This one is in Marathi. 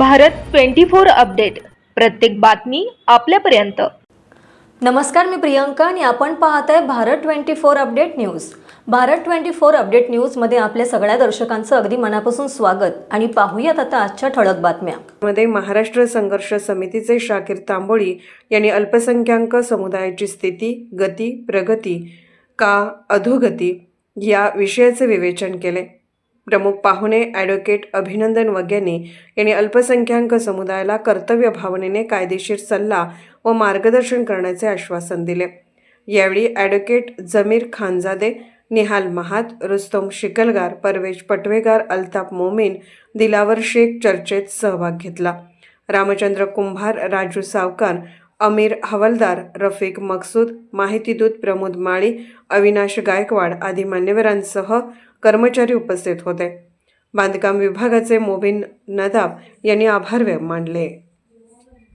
भारत 24 अपडेट, प्रत्येक बातमी आपल्यापर्यंत। नमस्कार, मी प्रियंका आणि आपण पाहत आहे Bharat 24 update news. Bharat 24 update न्यूजमध्ये आपल्या सगळ्या दर्शकांचं अगदी मनापासून स्वागत आणि पाहूयात आता आजच्या ठळक बातम्या। मध्ये महाराष्ट्र संघर्ष समितीचे शाकीर तांबोळी यांनी अल्पसंख्याक समुदायाची स्थिती, गती, प्रगती का अधोगती या विषयाचे विवेचन केले। प्रमुख पाहुणे ॲडव्होकेट अभिनंदन वग्यानी यांनी अल्पसंख्याक समुदायाला कर्तव्य भावनेने कायदेशीर सल्ला व मार्गदर्शन करण्याचे आश्वासन दिले। यावेळी ॲडव्होकेट जमीर खानजादे, निहाल महात, रुस्तम शिकलगार, परवेज पटवेगार, अल्ताफ मोमीन, दिलावर शेख चर्चेत सहभाग घेतला। रामचंद्र कुंभार, राजू सावकार, अमीर हवालदार, रफिक मकसूद, माहितीदूत प्रमोद माळी, अविनाश गायकवाड आदी मान्यवरांसह कर्मचारी उपस्थित होते। बांधकाम विभागाचे मोबिन नदाब यांनी आभार मानले।